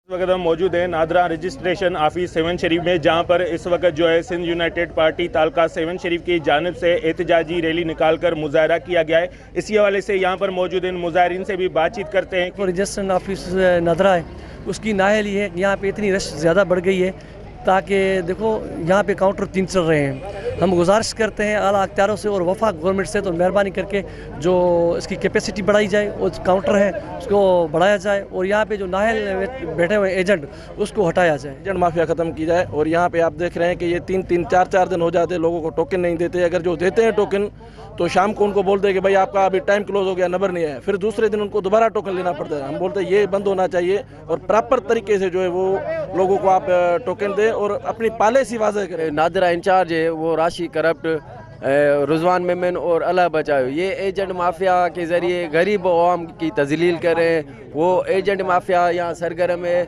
वक्त हम मौजूद हैं नादरा रजिस्ट्रेशन ऑफिस 7 शरीफ में, जहां पर इस वक्त जो है सिंध यूनाइटेड पार्टी तालका 7 शरीफ की जानिब से एहतजाजी रैली निकालकर मुजाहरा किया गया है। इसी हवाले से यहां पर मौजूद इन मुजाहरीन से भी बातचीत करते हैं। रजिस्ट्रेशन ऑफिस नादरा है, उसकी नाहल ये है, यहाँ पे इतनी रश ज़्यादा बढ़ गई है ताकि देखो यहाँ पे काउंटर 3 चल रहे हैं। हम गुजारिश करते हैं आला अख्तियारों से और वफाक गवर्नमेंट से, तो मेहरबानी करके जो इसकी कैपेसिटी बढ़ाई जाए और काउंटर है उसको बढ़ाया जाए और यहाँ पे जो नाहल बैठे हुए एजेंट उसको हटाया जाए, एजेंट माफिया ख़त्म की जाए। और यहाँ पे आप देख रहे हैं कि ये 3-3, 4-4 दिन हो जाते हैं, लोगों को टोकन नहीं देते। अगर जो देते हैं टोकन तो शाम को उनको बोलते हैं कि भाई आपका अभी टाइम क्लोज हो गया, नंबर नहीं है, फिर दूसरे दिन उनको दोबारा टोकन लेना पड़ता है। हम बोलते हैं ये बंद होना चाहिए और प्रॉपर तरीके से जो है वो लोगों को आप टोकन दें और अपनी पॉलिसी वाज़ह करें। नादरा इंचार्ज है वो राशि करप्ट, रुजवान मेमन और अल्लाह बचाओ, ये एजेंट माफिया के ज़रिए गरीब अवाम की तजलील करें। वो एजेंट माफिया यहाँ सरगर्म है।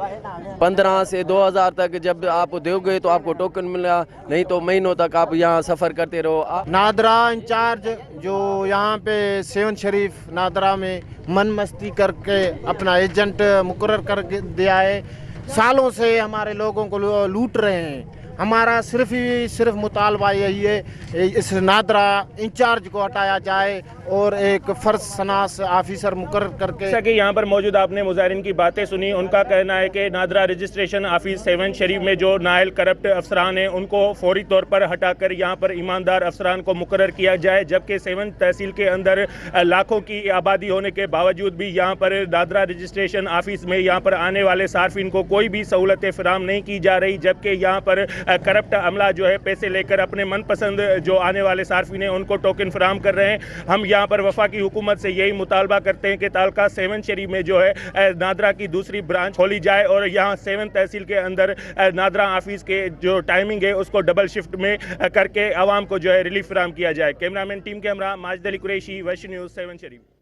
15 से 2000 तक जब आप दोगे तो आपको टोकन मिला, नहीं तो महीनों तक आप यहाँ सफ़र करते रहो। नादरा इंचार्ज जो यहाँ पे 7 शरीफ नादरा में मन मस्ती करके अपना एजेंट मुकर्रर कर दिया है, सालों से हमारे लोगों को लूट रहे हैं। हमारा सिर्फ मुतालबा यही है इस नादरा इंचार्ज को हटाया जाए और एक फर्ज शनास ऑफिसर मुकर्रर करके। जैसा कि यहाँ पर मौजूद आपने मुजाहरीन की बातें सुनी, उनका कहना है कि नादरा रजिस्ट्रेशन ऑफिस 7 शरीफ में जो नायल करप्ट अफसरान हैं उनको फौरी तौर पर हटाकर यहाँ पर ईमानदार अफसरान को मुकर्रर किया जाए। जबकि 7 तहसील के अंदर लाखों की आबादी होने के बावजूद भी यहाँ पर नादरा रजिस्ट्रेशन ऑफिस में यहाँ पर आने वाले सार्फिन को कोई भी सहूलतें फराहम नहीं की जा रही। जबकि यहाँ पर करप्ट अमला जो है पैसे लेकर अपने मनपसंद जो आने वाले सार्फिन हैं उनको टोकन फराहम कर रहे हैं। हम यहाँ पर वफाकी हुकूमत से यही मुतालबा करते हैं कि तालका 7 शरीफ में जो है नादरा की दूसरी ब्रांच खोली जाए और यहाँ 7 तहसील के अंदर नादरा ऑफिस के जो टाइमिंग है उसको डबल शिफ्ट में करके आवाम को जो है रिलीफ फराहम किया जाए। कैमरामैन टीम के हमरा माजिद अली कुरैशी, वैश्य न्यूज़ 7 शरीफ।